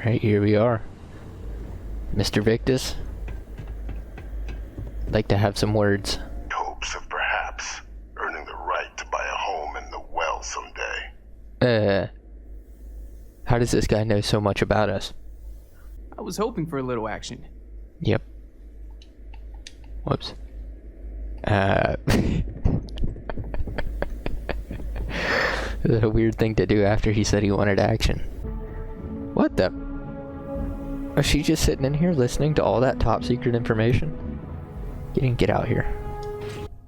Right, here we are. Mr. Victis, I'd like to have some words. Hopes of perhaps earning the right to buy a home in the well someday. How does this guy know so much about us? I was hoping for a little action. Yep. Whoops. Is a weird thing to do after he said he wanted action. What the? Was she just sitting in here listening to all that top secret information? Get out here.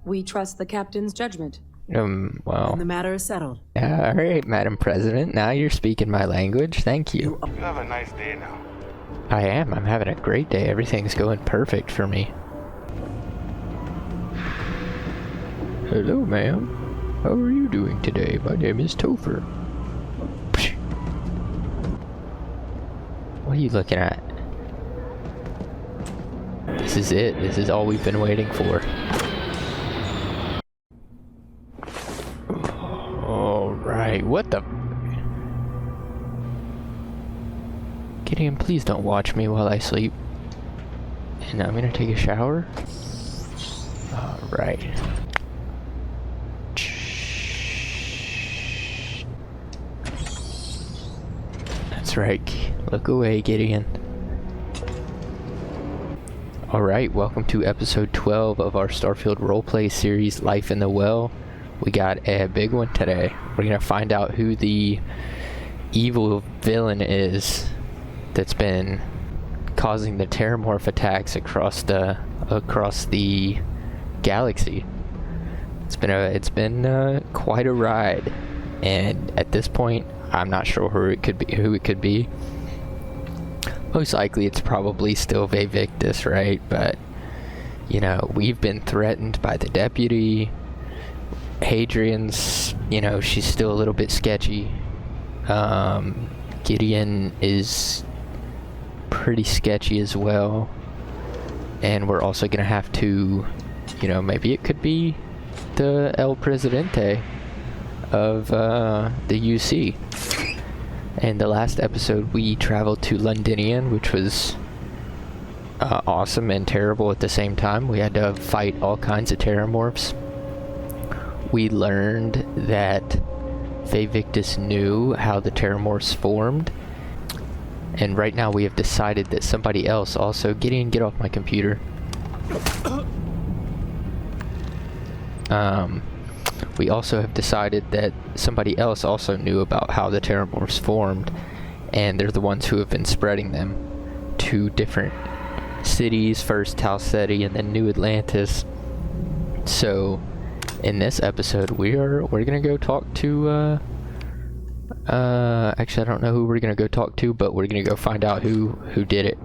We trust the captain's judgment. Well. And the matter is settled. Alright, Madam President. Now you're speaking my language. Thank you. You have a nice day now. I am. I'm having a great day. Everything's going perfect for me. Hello, ma'am. How are you doing today? My name is Topher. What are you looking at? This is it. This is all we've been waiting for. Alright, what the... Gideon, please don't watch me while I sleep. And I'm gonna take a shower. Alright. That's right. Look away, Gideon. Alright, welcome to episode 12 of our Starfield Roleplay series, Life in the Well. We got a big one today. We're gonna find out who the evil villain is that's been causing the terramorph attacks across the galaxy. It's been quite a ride, and at this point, I'm not sure who it could be. Most likely, it's probably still Vae Victis, right? But you know, we've been threatened by the deputy. Hadrian's, you know, she's still a little bit sketchy. Gideon is pretty sketchy as well. And we're also gonna have to, you know, maybe it could be the El Presidente of the UC. And the last episode we traveled to Londinian, which was awesome and terrible at the same time. We had to fight all kinds of terramorphs. We learned that Vae Victis knew how the terramorphs formed. And right now we have decided that somebody else also... Gideon, get off my computer. We also have decided that somebody else also knew about how the terramorphs formed, and they're the ones who have been spreading them to different cities, first Tal Ceti and then New Atlantis. So in this episode we're gonna go talk to actually I don't know who we're gonna go talk to, but we're gonna go find out who did it.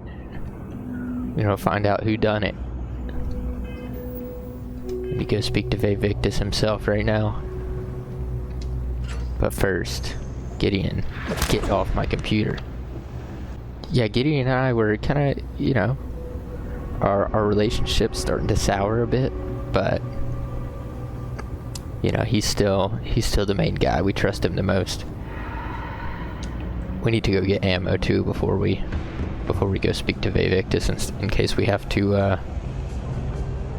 You know, find out who done it. Let me go speak to Vae Victis himself right now. But first, Gideon, get off my computer. Yeah, Gideon and I were kind of, you know, our relationship's starting to sour a bit, but you know, he's still the main guy. We trust him the most. We need to go get ammo too before we go speak to Vae Victis in case we have to,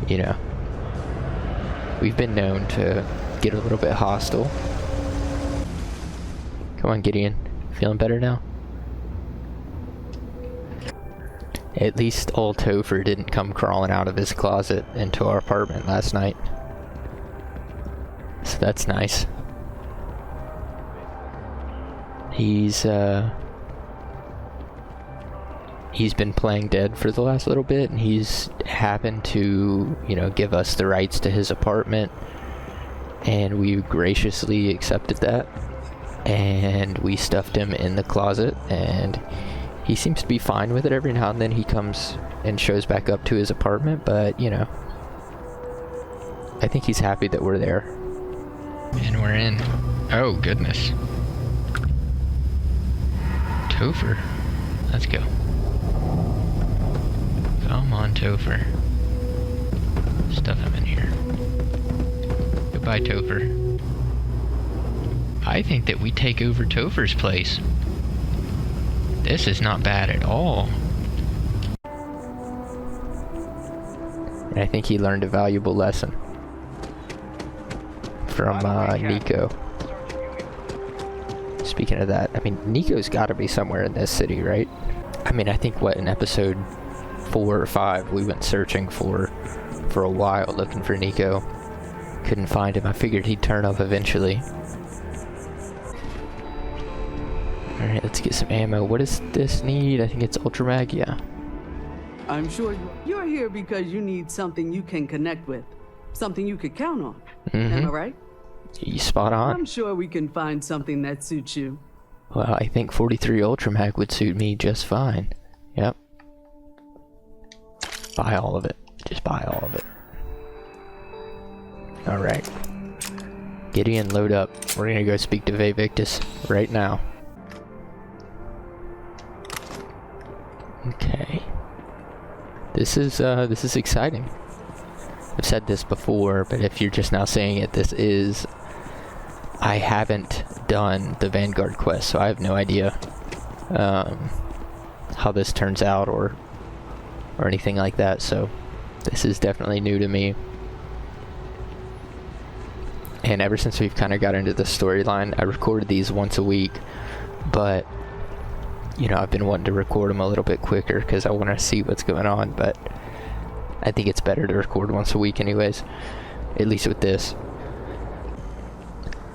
you know. We've been known to get a little bit hostile. Come on, Gideon. Feeling better now? At least old Topher didn't come crawling out of his closet into our apartment last night. So that's nice. He's been playing dead for the last little bit, and he's happened to, you know, give us the rights to his apartment, and we graciously accepted that, and we stuffed him in the closet, and he seems to be fine with it. Every now and then he comes and shows back up to his apartment, but, you know, I think he's happy that we're there. And we're in. Oh, goodness. Topher. Let's go. Come on, Topher. Stuff him in here. Goodbye, Topher. I think that we take over Topher's place. This is not bad at all. And I think he learned a valuable lesson from Nico. Speaking of that, I mean, Nico's got to be somewhere in this city, right? I mean, I think, in episode 4 or 5, we went searching for a while, looking for Nico. Couldn't find him. I figured he'd turn up eventually. Alright, let's get some ammo. What does this need? I think it's Ultra Mag, yeah. I'm sure you're here because you need something you can connect with. Something you could count on. Am I right? You spot on. I'm sure we can find something that suits you. Well, I think 43 Ultra Mag would suit me just fine. Yep. Buy all of it. Just buy all of it. Alright. Gideon, load up. We're gonna go speak to Vae Victis right now. Okay. This is exciting. I've said this before, but if you're just now saying it, I haven't done the Vanguard quest, so I have no idea how this turns out or anything like that, so this is definitely new to me. And ever since we've kind of got into the storyline, I recorded these once a week, but you know, I've been wanting to record them a little bit quicker because I want to see what's going on, but I think it's better to record once a week anyways, at least with this.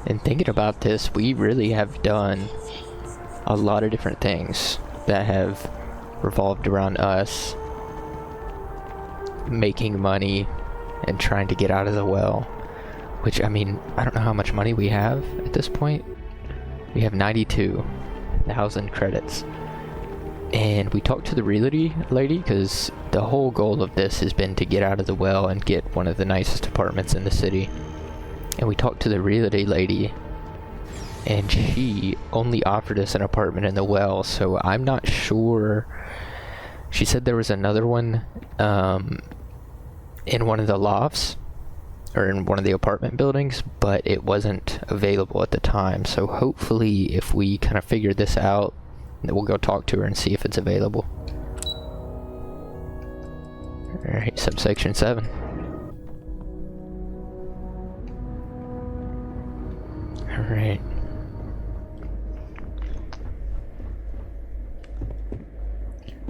And thinking about this, we really have done a lot of different things that have revolved around us making money and trying to get out of the well. Which, I mean, I don't know how much money we have at this point. We have 92,000 credits. And we talked to the realty lady because the whole goal of this has been to get out of the well and get one of the nicest apartments in the city. And we talked to the realty lady, and she only offered us an apartment in the well, so I'm not sure. She said there was another one in one of the lofts, or in one of the apartment buildings, but it wasn't available at the time. So hopefully if we kind of figure this out, we'll go talk to her and see if it's available. Alright, subsection 7. Alright.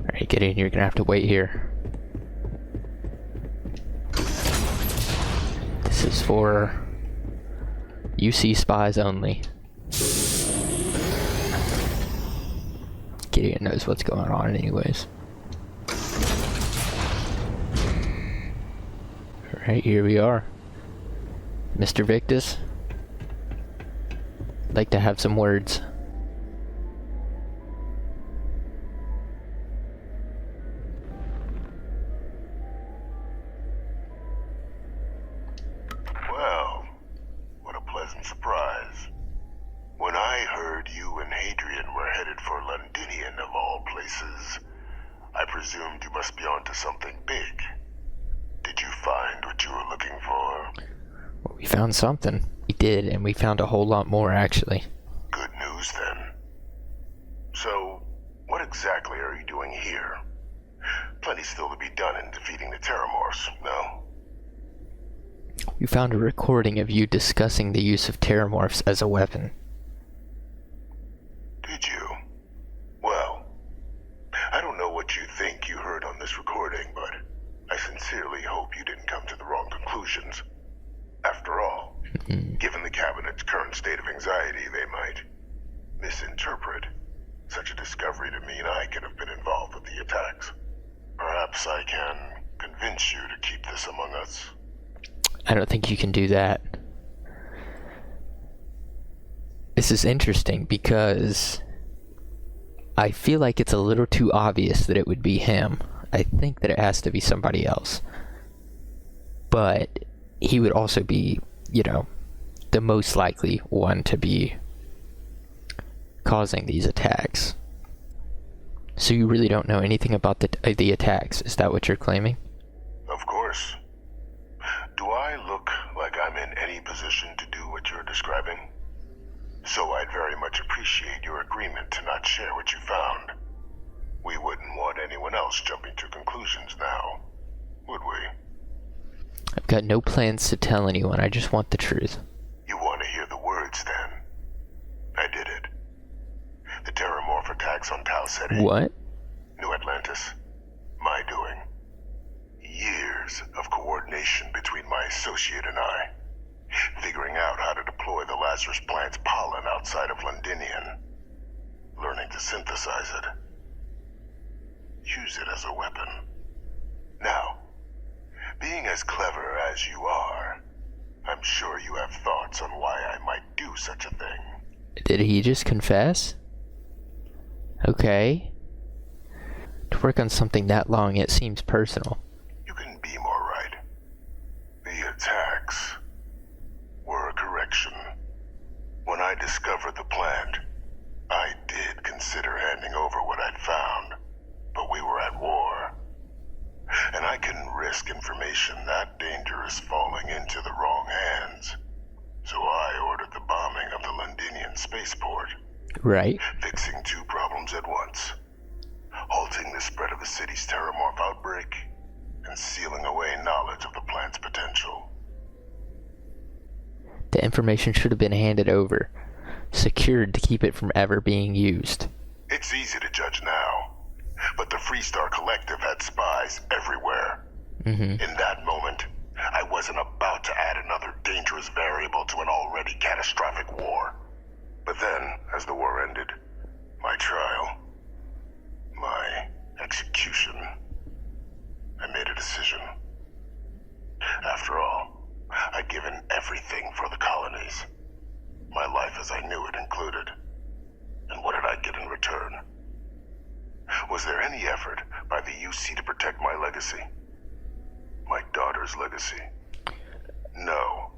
Alright, get in. You're gonna have to wait here. This is for UC spies only. Gideon knows what's going on anyways. Alright, here we are. Mr. Victis. I'd like to have some words. Well, what a pleasant surprise. When I heard you and Hadrian were headed for Londinian of all places, I presumed you must be onto something big. Did you find what you were looking for? Well, we found something. We did, and we found a whole lot more, actually. Good news, then. So, what exactly are you doing here? Plenty still to be done in defeating the Terramorphs, no? We found a recording of you discussing the use of Terramorphs as a weapon. Did you? Well, I don't know what you think you heard on this recording, but I sincerely hope you didn't come to the wrong conclusions. After all, given the Cabinet's current state of anxiety, they might misinterpret such a discovery to mean I could have been involved with the attacks. Perhaps I can convince you to keep this among us. I don't think you can do that. This is interesting because I feel like it's a little too obvious that it would be him. I think that it has to be somebody else. But he would also be, you know, the most likely one to be causing these attacks. So you really don't know anything about the attacks, is that what you're claiming? Of course. Do I look like I'm in any position to do what you're describing? So I'd very much appreciate your agreement to not share what you found. else jumping to conclusions now, would we? I've got no plans to tell anyone. I just want the truth. You want to hear the words, then? I did it. The Terramorph attacks on Tau Ceti. What? New Atlantis. My doing. Years of coordination between my associate and I. Figuring out how to deploy the Lazarus plant's pollen outside of Londinian. Learning to synthesize it. Use it as a weapon. Now, being as clever as you are, I'm sure you have thoughts on why I might do such a thing. Did he just confess? Okay. To work on something that long, it seems personal. You can be more right. The attacks were a correction. When I discovered the plant, I did consider handing over what I'd found, but we were at war. And I couldn't risk information that dangerous falling into the wrong hands. So I ordered the bombing of the Londinian spaceport. Right. Fixing two problems at once. Halting the spread of the city's Terramorph outbreak, and sealing away knowledge of the plant's potential. The information should have been handed over. Secured to keep it from ever being used. It's easy to judge now, but the Freestar Collective had spies everywhere. In that moment, I wasn't about to add another dangerous variable to an already catastrophic war. But then, as the war ended, my trial, my execution, I made a decision. After all, I'd given everything for the colonies. My life as I knew it included. And what did I get in return? Was there any effort by the UC to protect my legacy? My daughter's legacy? No.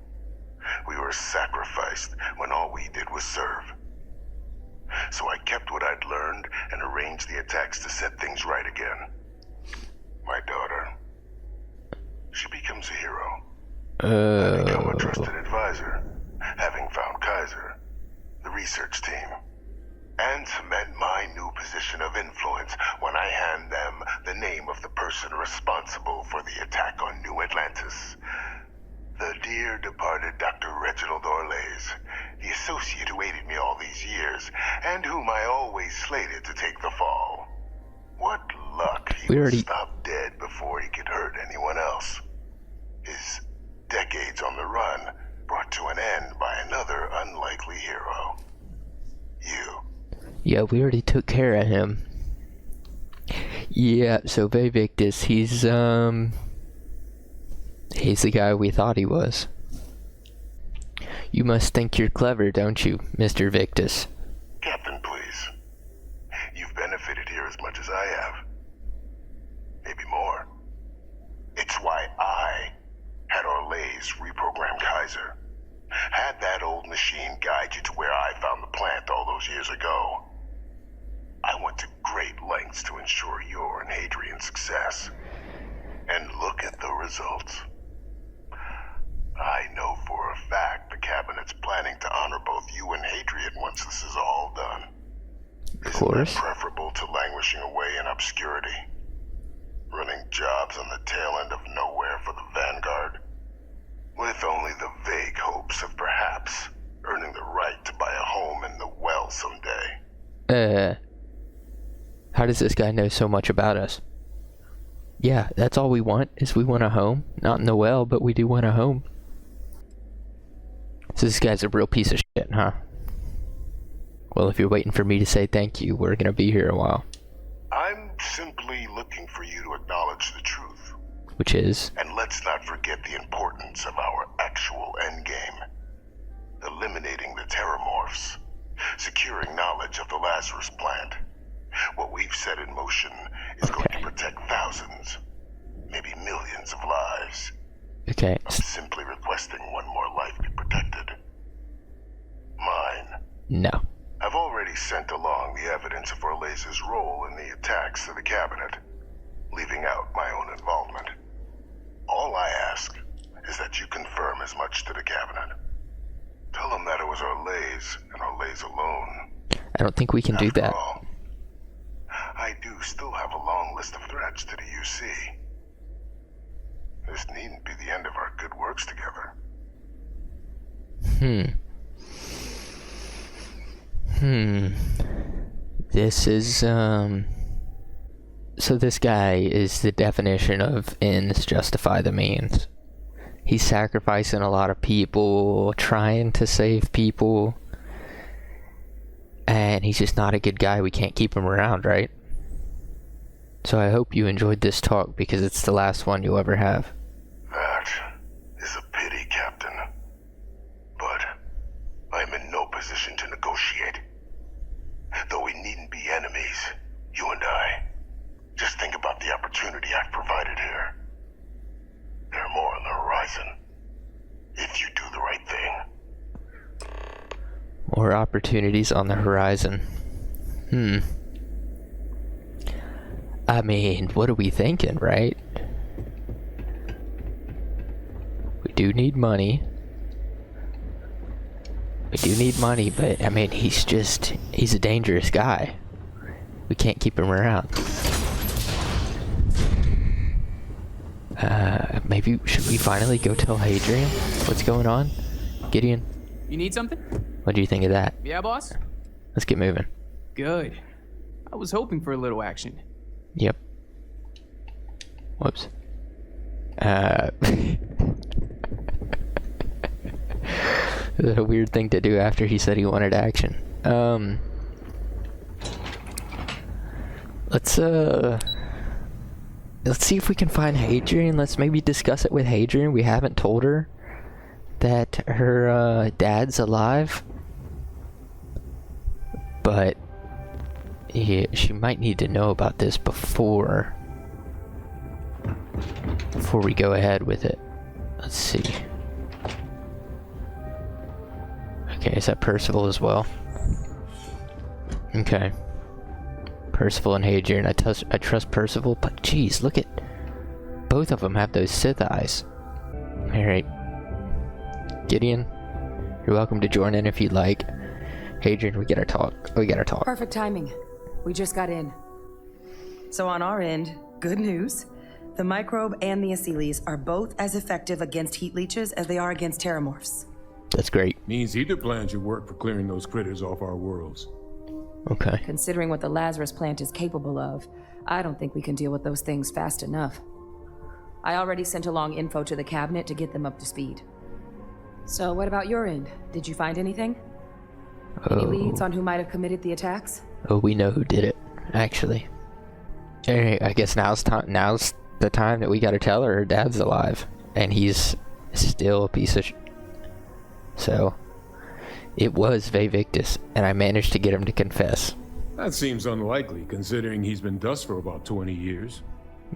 We were sacrificed when all we did was serve. So I kept what I'd learned and arranged the attacks to set things right again. My daughter. She becomes a hero. I become a trusted advisor, having found Kaiser, the research team, and cement my new position of influence when I hand them the name of the person responsible for the attack on New Atlantis. The dear departed Dr. Reginald Orlays, the associate who aided me all these years, and whom I always slated to take the fall. What luck he would stop dead before he could hurt anyone else. His decades on the run brought to an end by another unlikely hero. You. Yeah, we already took care of him. Yeah, so Vae Victis, he's the guy we thought he was. You must think you're clever, don't you, Mr. Victis? Captain, please. You've benefited here as much as I have. Maybe more. It's why I had Orlays reprogram Kaiser. Had that old machine guide you to where I found the plant all those years ago. I went to great lengths to ensure your and Hadrian's success. And look at the results. I know for a fact the Cabinet's planning to honor both you and Hadrian once this is all done. Of course. Isn't that preferable to languishing away in obscurity? Running jobs on the tail end of nowhere for the Vanguard? With only the vague hopes of perhaps earning the right to buy a home in the well someday. How does this guy know so much about us? Yeah, that's all we want, is we want a home. Not in the well, but we do want a home. So this guy's a real piece of shit, huh? Well, if you're waiting for me to say thank you, we're gonna be here a while. I'm simply looking for you to acknowledge the truth. Which is? And let's not forget the importance of our actual endgame. Eliminating the Terramorphs. Securing knowledge of the Lazarus plant. What we've set in motion is going to protect thousands, maybe millions of lives. Okay. I'm simply requesting one more life be protected. Mine. No. I've already sent along the evidence of Orlays' role in the attacks to the Cabinet, leaving out my own involvement. All I ask is that you confirm as much to the Cabinet. Tell them that it was Orlays and Orlays alone. I don't think we can do that. After all, I do still have a long list of threats to the UC. This needn't be the end of our good works together. This is, so this guy is the definition of ends justify the means. He's sacrificing a lot of people, trying to save people, and he's just not a good guy. We can't keep him around, right? So I hope you enjoyed this talk, because it's the last one you'll ever have. That is a pity, Captain. But I'm in no position to negotiate. Though we needn't be enemies, you and I. Just think about the opportunity I've provided here. There are more on the horizon. If you do the right thing. More opportunities on the horizon. I mean, what are we thinking, right? We do need money. But I mean, he's a dangerous guy. We can't keep him around. Maybe, should we finally go tell Hadrian what's going on? Gideon? You need something? What do you think of that? Yeah, boss? Let's get moving. Good. I was hoping for a little action. Yep. Whoops. That's a weird thing to do after he said he wanted action. Let's see if we can find Hadrian. Let's maybe discuss it with Hadrian. We haven't told her that her dad's alive, but yeah, she might need to know about this before we go ahead with it. Let's see. Okay, is that Percival as well? Okay. Percival and Hadrian. I trust Percival, but geez, look at... both of them have those Sith eyes. Alright. Gideon, you're welcome to join in if you'd like. Hadrian, we gotta talk. Perfect timing. We just got in. So on our end, good news. The microbe and the acyles are both as effective against heat leeches as they are against terramorphs. That's great. Means Ether plans your work for clearing those critters off our worlds. Okay. Considering what the Lazarus plant is capable of, I don't think we can deal with those things fast enough. I already sent along info to the cabinet to get them up to speed. So what about your end? Did you find anything? Any leads on who might have committed the attacks? Oh, we know who did it, actually. Alright, I guess now's the time that we gotta tell her dad's alive. And he's still a piece of So, it was Vae Victis, and I managed to get him to confess. That seems unlikely, considering he's been dust for about 20 years.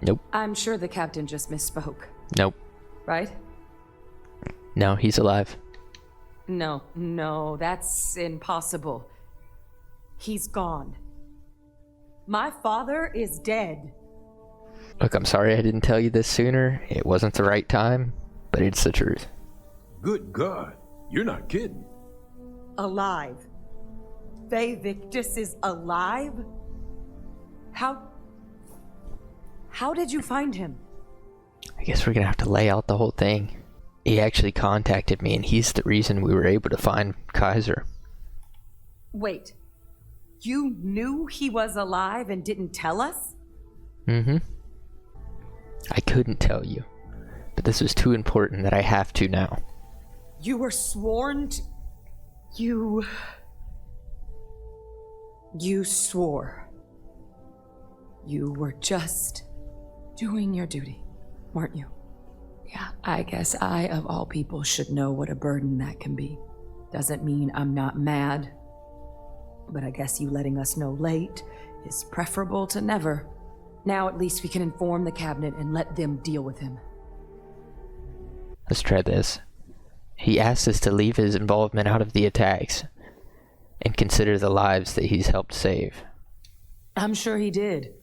Nope. I'm sure the captain just misspoke. Nope. Right? No, he's alive. No, that's impossible. He's gone. My father is dead. Look, I'm sorry I didn't tell you this sooner. It wasn't the right time, but it's the truth. Good God, you're not kidding. Alive. Vae Victis is alive? How did you find him? I guess we're gonna have to lay out the whole thing. He actually contacted me, and he's the reason we were able to find Kaiser. Wait. You knew he was alive and didn't tell us? Mm-hmm. I couldn't tell you, but this was too important that I have to now. You were sworn to... You swore. You were just doing your duty, weren't you? Yeah, I guess I, of all people, should know what a burden that can be. Doesn't mean I'm not mad, but I guess you letting us know late is preferable to never. Now at least we can inform the cabinet and let them deal with him. Let's try this. He asked us to leave his involvement out of the attacks and consider the lives that he's helped save. I'm sure he did.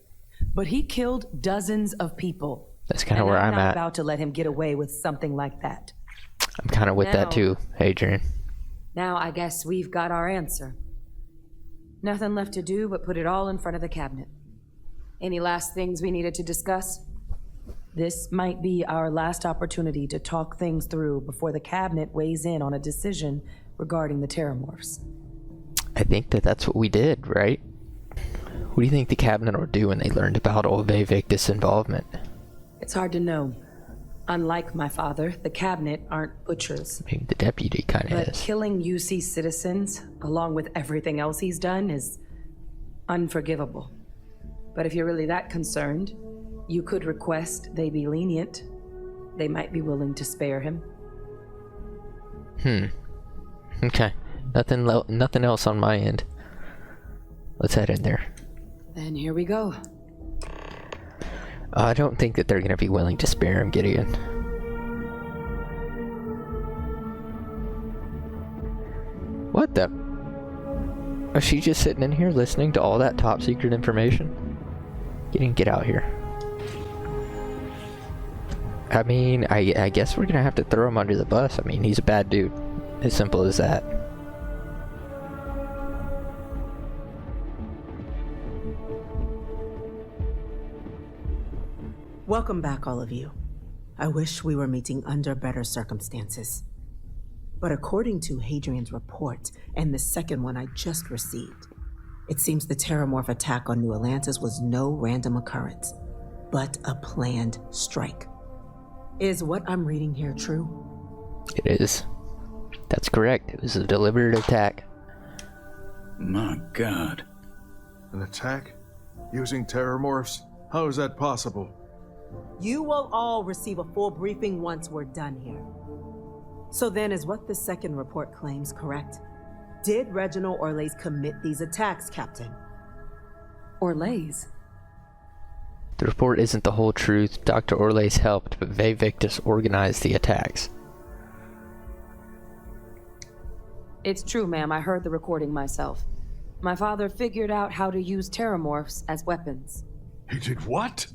But he killed dozens of people. That's kind of where I'm not at. About to let him get away with something like that. I'm kind of with that too, Hadrian. Now I guess we've got our answer. Nothing left to do but put it all in front of the cabinet. Any last things we needed to discuss? This might be our last opportunity to talk things through before the cabinet weighs in on a decision regarding the Terramorphs. I think that's what we did, right? What do you think the cabinet will do when they learned about old Vae Victis' involvement? It's hard to know. Unlike my father, the cabinet aren't butchers. Maybe the deputy kind of But is. killing UC citizens, along with everything else he's done, is unforgivable. But if you're really that concerned, you could request they be lenient. They might be willing to spare him. Okay. Nothing else on my end. Let's head in there. Then here we go. I don't think that they're going to be willing to spare him, Gideon. What the? Is she just sitting in here listening to all that top secret information? Gideon, get out here. I mean, I guess we're going to have to throw him under the bus. I mean, he's a bad dude. As simple as that. Welcome back, all of you. I wish we were meeting under better circumstances. But according to Hadrian's report, and the second one I just received, it seems the Terramorph attack on New Atlantis was no random occurrence, but a planned strike. Is what I'm reading here true? It is. That's correct. It was a deliberate attack. My God. An attack? Using terramorphs? How is that possible? You will all receive a full briefing once we're done here. So then, is what the second report claims correct? Did Reginald Orlays commit these attacks, Captain? Orlays? The report isn't the whole truth. Dr. Orlays helped, but Vae Victis organized the attacks. It's true, ma'am. I heard the recording myself. My father figured out how to use Terramorphs as weapons. He did what?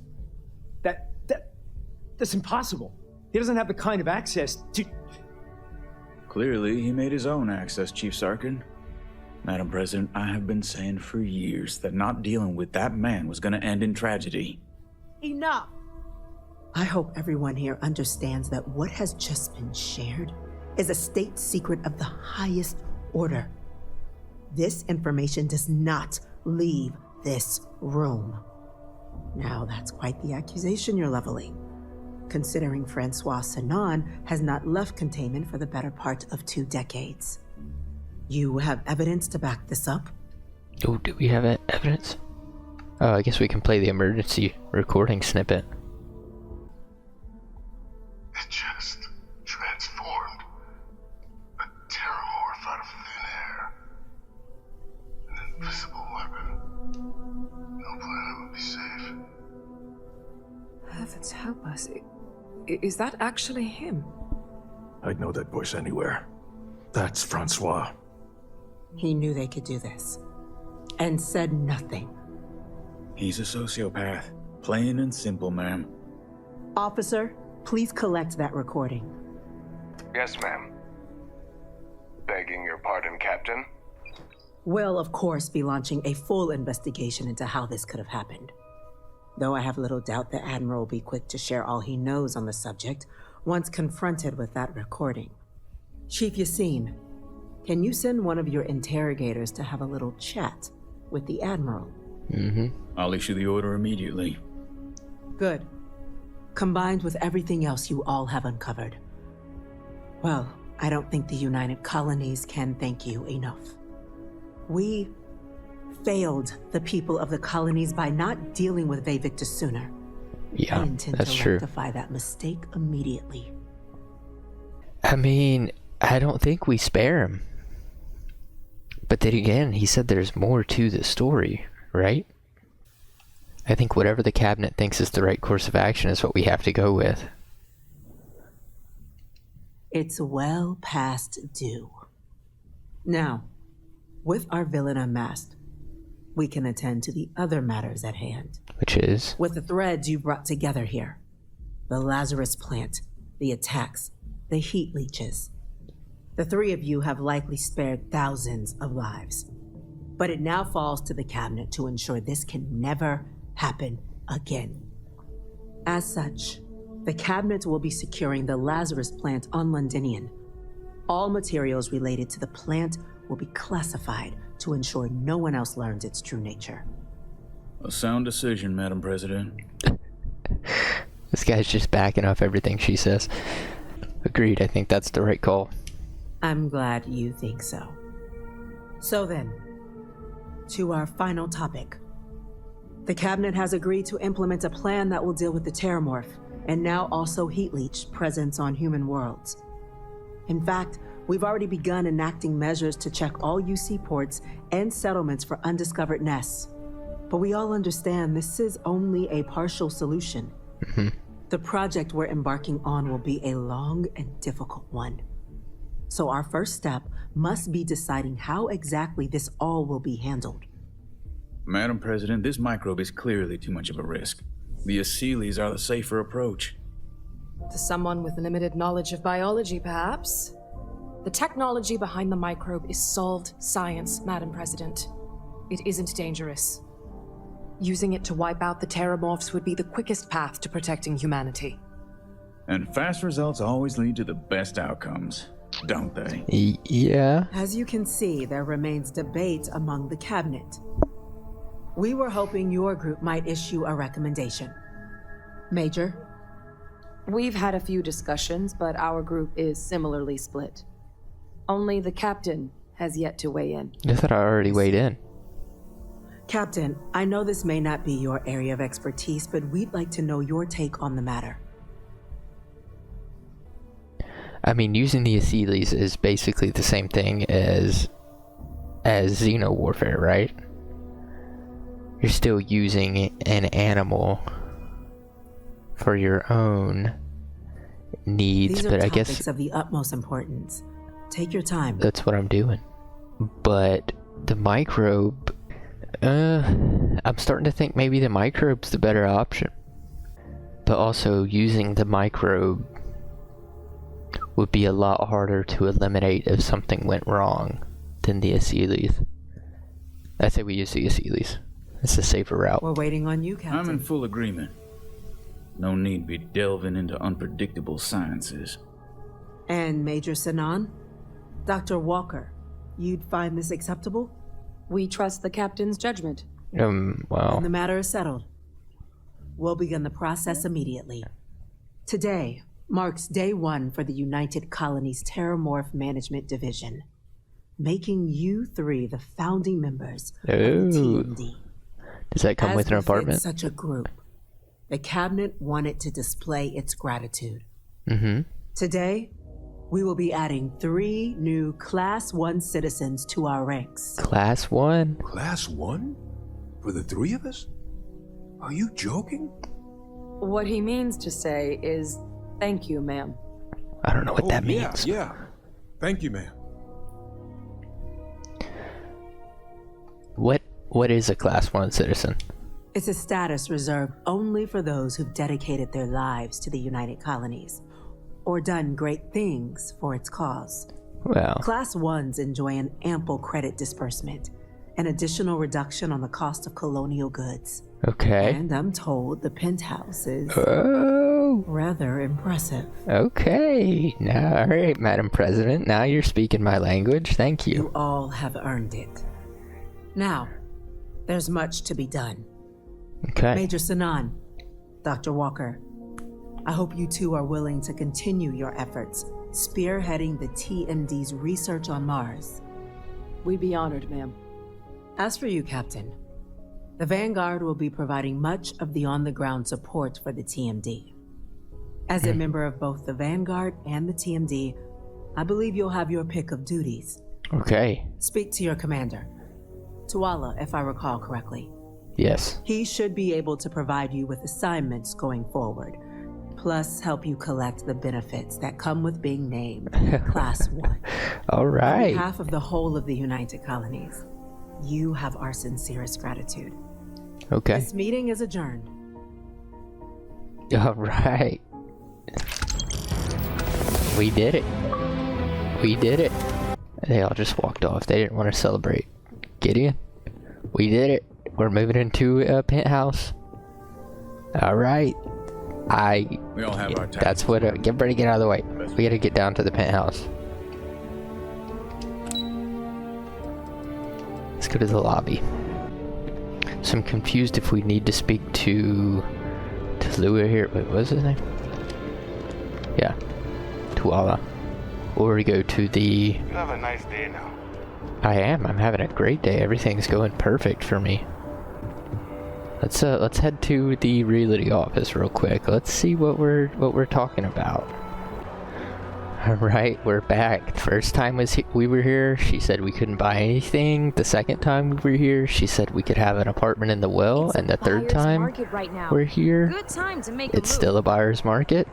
That's impossible. He doesn't have the kind of access to... Clearly, he made his own access, Chief Sarkin. Madam President, I have been saying for years that not dealing with that man was going to end in tragedy. Enough! I hope everyone here understands that what has just been shared is a state secret of the highest order. This information does not leave this room. Now, that's quite the accusation you're leveling, considering Francois Sanon has not left containment for the better part of 2 decades. You have evidence to back this up? Oh, do we have evidence? Oh, I guess we can play the emergency recording snippet. It just transformed. A terramorph out of thin air. An invisible weapon. No planet would be safe. Heavens help us. Is that actually him? I'd know that voice anywhere. That's Francois. He knew they could do this, and said nothing. He's a sociopath. Plain and simple, ma'am. Officer, please collect that recording. Yes, ma'am. Begging your pardon, Captain. We'll, of course, be launching a full investigation into how this could have happened. Though I have little doubt the Admiral will be quick to share all he knows on the subject once confronted with that recording. Chief Yassine, can you send one of your interrogators to have a little chat with the Admiral? I'll issue the order immediately. Good. Combined with everything else you all have uncovered. Well, I don't think the United Colonies can thank you enough. We failed the people of the colonies by not dealing with Vae Victis sooner. Yeah, I intend that's to true. rectify that mistake immediately. I mean, I don't think we spare him. But then again, he said there's more to the story, right? I think whatever the cabinet thinks is the right course of action is what we have to go with. It's well past due. Now, with our villain unmasked, we can attend to the other matters at hand. Which is? With the threads you brought together here. The Lazarus plant, the attacks, the heat leeches. The 3 of you have likely spared thousands of lives. But it now falls to the cabinet to ensure this can never happen again. As such, the cabinet will be securing the Lazarus plant on Londinian. All materials related to the plant will be classified to ensure no one else learns its true nature. A sound decision, Madam President. This guy's just backing off everything she says. Agreed, I think that's the right call. I'm glad you think so. So then, to our final topic. The cabinet has agreed to implement a plan that will deal with the Terramorph, and now also Heat Leech presence on human worlds. In fact, we've already begun enacting measures to check all UC ports and settlements for undiscovered nests. But we all understand this is only a partial solution. The project we're embarking on will be a long and difficult one. So our first step must be deciding how exactly this all will be handled. Madam President, this microbe is clearly too much of a risk. The Aseles are the safer approach. To someone with limited knowledge of biology, perhaps? The technology behind the microbe is solved science, Madam President. It isn't dangerous. Using it to wipe out the Terramorphs would be the quickest path to protecting humanity. And fast results always lead to the best outcomes, don't they? Yeah. As you can see, there remains debate among the cabinet. We were hoping your group might issue a recommendation. Major? We've had a few discussions, but our group is similarly split. Only the captain has yet to weigh in. I thought I already weighed in. Captain, I know this may not be your area of expertise, but we'd like to know your take on the matter. I mean, using the Aseles is basically the same thing as xeno warfare, right? You're still using an animal for your own needs, but I guess topics of the utmost importance. Take your time. That's what I'm doing. But the microbe, I'm starting to think maybe the microbe's the better option. But also using the microbe would be a lot harder to eliminate if something went wrong than the Aseles. I say we use the Aseles. It's a safer route. We're waiting on you, Captain. I'm in full agreement. No need be delving into unpredictable sciences. And Major Sinan? Dr. Walker, you'd find this acceptable? We trust the captain's judgment. Well. And the matter is settled. We'll begin the process immediately. Today marks day one for the United Colonies Terramorph Management Division, making you three the founding members of the TMD. Does that come with an apartment? Such a group, the cabinet wanted to display its gratitude. Today, we will be adding 3 new Class 1 citizens to our ranks. Class 1? Class 1? For the 3 of us? Are you joking? What he means to say is, thank you, ma'am. I don't know what that means. Yeah. Thank you, ma'am. What is a Class 1 citizen? It's a status reserved only for those who've dedicated their lives to the United Colonies, or done great things for its cause. Well. Class 1s enjoy an ample credit disbursement, an additional reduction on the cost of colonial goods. Okay. And I'm told the penthouse is rather impressive. Okay. Now, all right, Madam President. Now you're speaking my language. Thank you. You all have earned it. Now, there's much to be done. Okay. Major Sinan, Dr. Walker, I hope you two are willing to continue your efforts, spearheading the TMD's research on Mars. We'd be honored, ma'am. As for you, Captain, the Vanguard will be providing much of the on-the-ground support for the TMD. As a member of both the Vanguard and the TMD, I believe you'll have your pick of duties. Okay. Speak to your commander, Tuala, if I recall correctly. Yes. He should be able to provide you with assignments going forward, plus help you collect the benefits that come with being named Class 1. All right. On behalf of the whole of the United Colonies, you have our sincerest gratitude. Okay. This meeting is adjourned. All right. We did it. We did it. They all just walked off. They didn't want to celebrate. Gideon, we did it. We're moving into a penthouse. All right. We all have our task. That's what. Get ready, get out of the way. We gotta get down to the penthouse. Let's go to the lobby. So I'm confused if we need to speak to Lua here. Wait, what was his name? Yeah, Tuala. Or we go to the... You have a nice day now. I am. I'm having a great day. Everything's going perfect for me. Let's head to the realty office real quick. Let's see what we're talking about. All right, we're back. First time we were here, she said we couldn't buy anything. The second time we were here, she said we could have an apartment in the well. And the third time we're here, Good time to make it's still a buyer's market.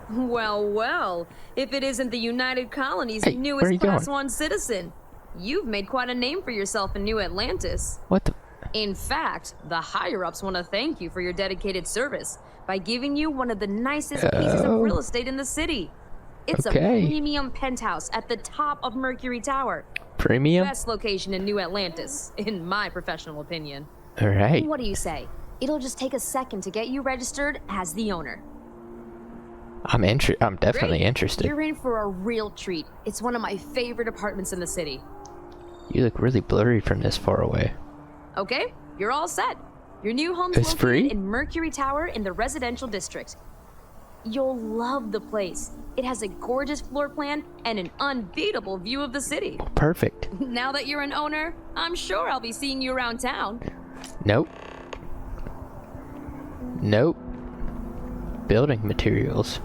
Well, well, if it isn't the United Colonies' Hey, where are newest you Class going? 1 citizen, you've made quite a name for yourself in New Atlantis. What the? In fact, the higher-ups want to thank you for your dedicated service by giving you one of the nicest pieces of real estate in the city. It's Okay. a premium penthouse at the top of Mercury Tower. Premium? Best location in New Atlantis, in my professional opinion. All right. What do you say? It'll just take a second to get you registered as the owner. I'm definitely Great. interested. You're in for a real treat. It's one of my favorite apartments in the city. You look really blurry from this far away. Okay, you're all set. Your new home's It's located free? in Mercury Tower in the residential district. You'll love the place. It has a gorgeous floor plan and an unbeatable view of the city. Perfect. Now that you're an owner, I'm sure I'll be seeing you around town. Nope. Nope. Building materials.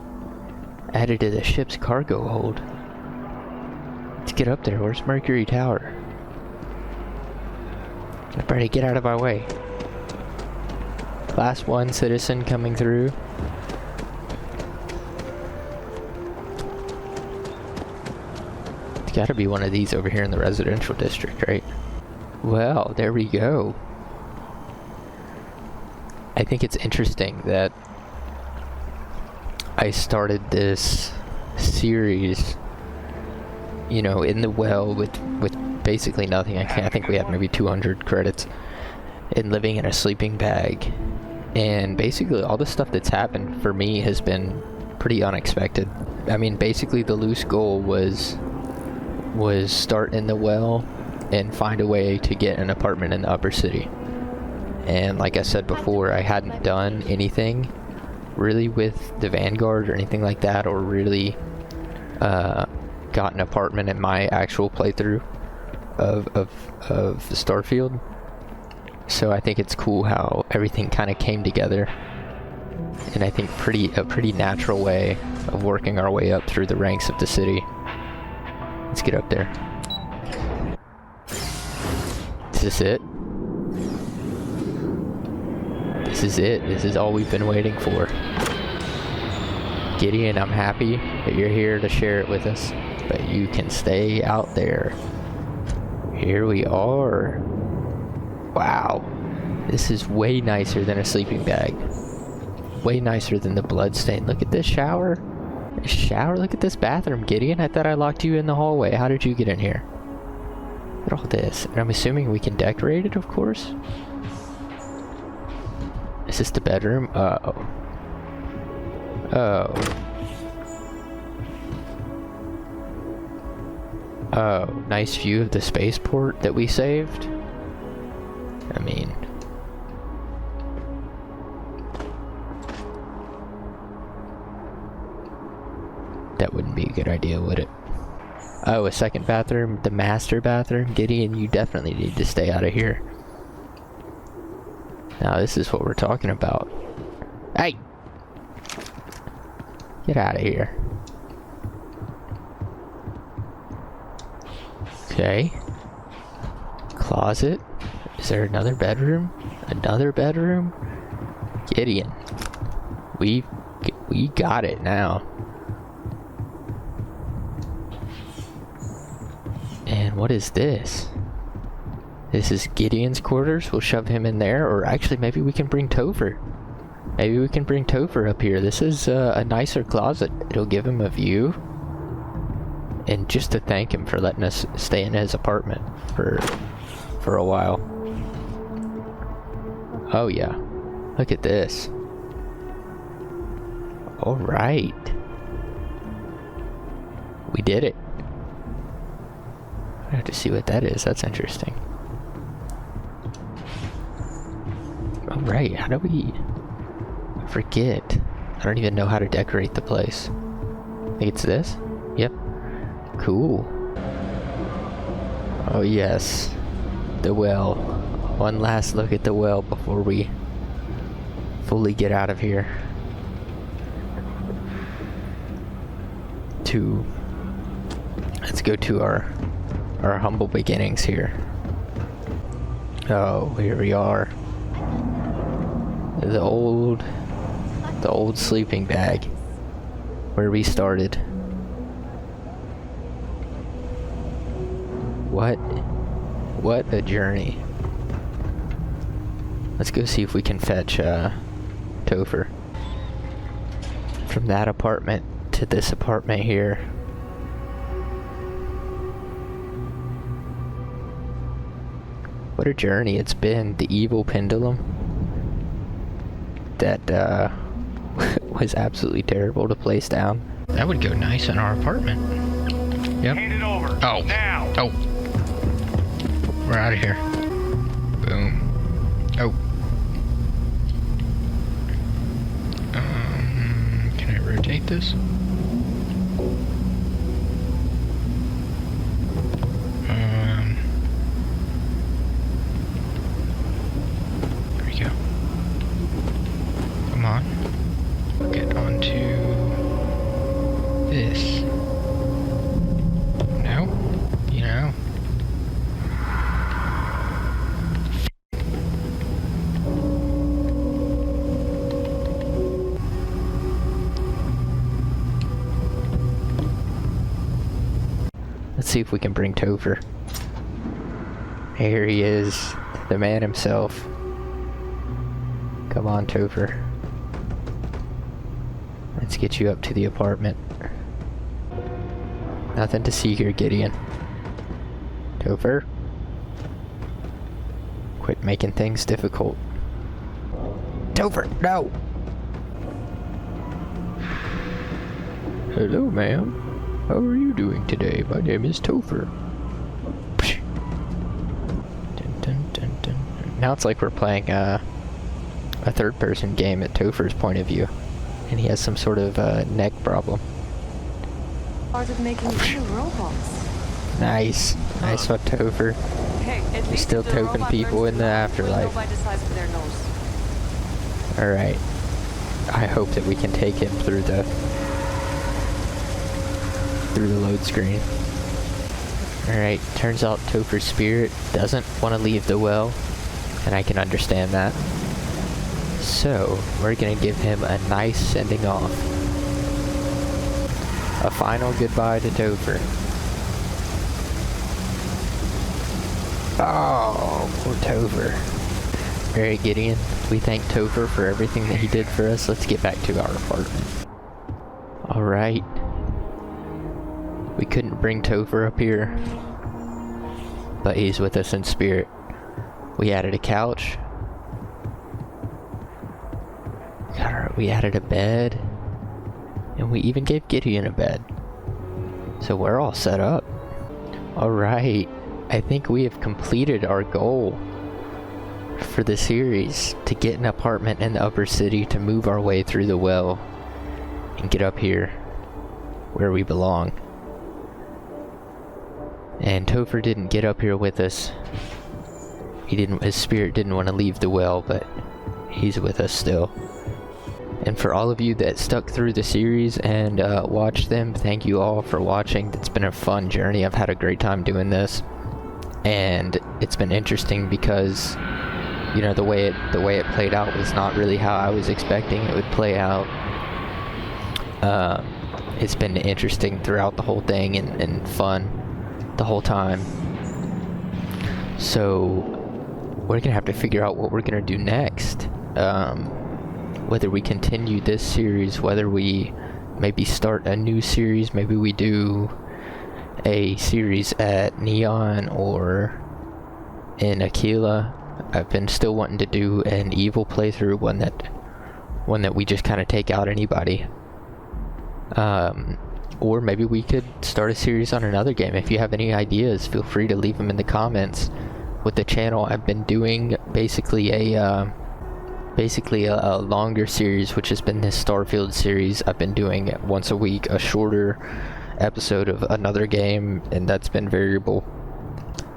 Added to the ship's cargo hold. Let's get up there. Where's Mercury Tower? Everybody get out of our way. Class 1 citizen coming through. It's gotta be one of these over here in the residential district, right? Well, there we go. I think it's interesting that I started this series, you know, in the well with basically nothing. I think we had maybe 200 credits, and living in a sleeping bag. And basically all the stuff that's happened for me has been pretty unexpected. I mean, basically the loose goal was start in the well and find a way to get an apartment in the upper city. And like I said before, I hadn't done anything really with the Vanguard or anything like that, or really got an apartment in my actual playthrough of Starfield. So I think it's cool how everything kind of came together, and I think a pretty natural way of working our way up through the ranks of the city. Let's get up there. Is this it? This is it. This is all we've been waiting for. Gideon, I'm happy that you're here to share it with us, but you can stay out there. Here we are. Wow. This is way nicer than a sleeping bag. Way nicer than the bloodstain. Look at this shower. Look at this bathroom, Gideon. I thought I locked you in the hallway. How did you get in here? Look at all this. And I'm assuming we can decorate it, of course. Is this the bedroom? Uh-oh. Oh. Oh, nice view of the spaceport that we saved. I mean... that wouldn't be a good idea, would it? Oh, a second bathroom? The master bathroom? Gideon, you definitely need to stay out of here. Now this is what we're talking about. Hey! Get out of here. Okay. Closet. Is there another bedroom? Another bedroom? Gideon. We got it now. And what is this? This is Gideon's quarters. We'll shove him in there. Or actually, maybe we can bring Topher. Maybe we can bring Topher up here. This is a nicer closet. It'll give him a view. And just to thank him for letting us stay in his apartment for a while. Oh yeah. Look at this. Alright. We did it. I have to see what that is. That's interesting. Alright, how do we... I forget. I don't even know how to decorate the place. I think it's this? Yep. Cool. Oh yes. The well. One last look at the well before we fully get out of here. Let's go to our humble beginnings here. Oh, here we are. The old sleeping bag where we started. What a journey. Let's go see if we can fetch Topher from that apartment to this apartment here. What a journey it's been. The evil pendulum that was absolutely terrible to place down. That would go nice in our apartment. Yep. Hand it over. Oh. Now. Oh. We're out of here. Boom. Oh. Can I rotate this? There we go. Come on. Get onto this. No? You know? Let's see if we can bring Topher. Here he is, the man himself. Come on, Topher. Let's get you up to the apartment. Nothing to see here, Gideon. Topher? Quit making things difficult. Topher, no! Hello, ma'am. How are you doing today? My name is Topher. Dun, dun, dun, dun. Now it's like we're playing a third-person game at Topher's point of view. And he has some sort of neck problem. Started making two robots. Nice. Nice one, Topher. Hey, at You're least still the token robot people learns in the to afterlife. by the size of their nose. Alright. I hope that we can take him through the load screen. Alright, turns out Topher's spirit doesn't want to leave the well, and I can understand that. So, we're gonna give him a nice sending off. A final goodbye to Topher. Oh, poor Topher. Alright, Gideon, we thank Topher for everything that he did for us. Let's get back to our apartment. Alright. We couldn't bring Topher up here, but he's with us in spirit. We added a couch. We added a bed. And we even gave Gideon a bed. So we're all set up. Alright. I think we have completed our goal for the series, to get an apartment in the upper city, to move our way through the well and get up here where we belong. And Topher didn't get up here with us. His spirit didn't want to leave the well, but he's with us still. And for all of you that stuck through the series and watched them, thank you all for watching. It's been a fun journey. I've had a great time doing this, and it's been interesting because, you know, the way it played out was not really how I was expecting it would play out. It's been interesting throughout the whole thing, and fun the whole time. So we're gonna have to figure out what we're gonna do next. Whether we continue this series, whether we maybe start a new series, maybe we do a series at Neon or in Aquila. I've been still wanting to do an evil playthrough, one that we just kind of take out anybody. Or maybe we could start a series on another game. If you have any ideas, feel free to leave them in the comments. With the channel, I've been doing basically a longer series, which has been this Starfield series. I've been doing once a week a shorter episode of another game, and that's been variable.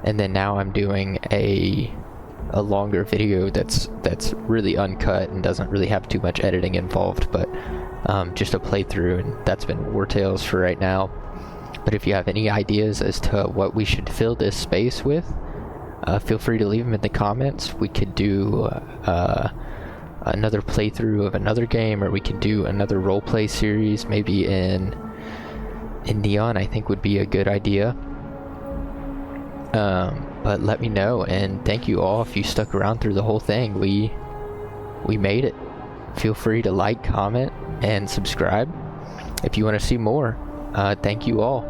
And then now I'm doing a longer video that's really uncut and doesn't really have too much editing involved, but just a playthrough, and that's been War Tales for right now. But if you have any ideas as to what we should fill this space with, feel free to leave them in the comments. We could do another playthrough of another game, or we could do another roleplay series, maybe in Neon. I think would be a good idea. But let me know, and thank you all if you stuck around through the whole thing. We made it. Feel free to like, comment, and subscribe if you want to see more. Thank you all.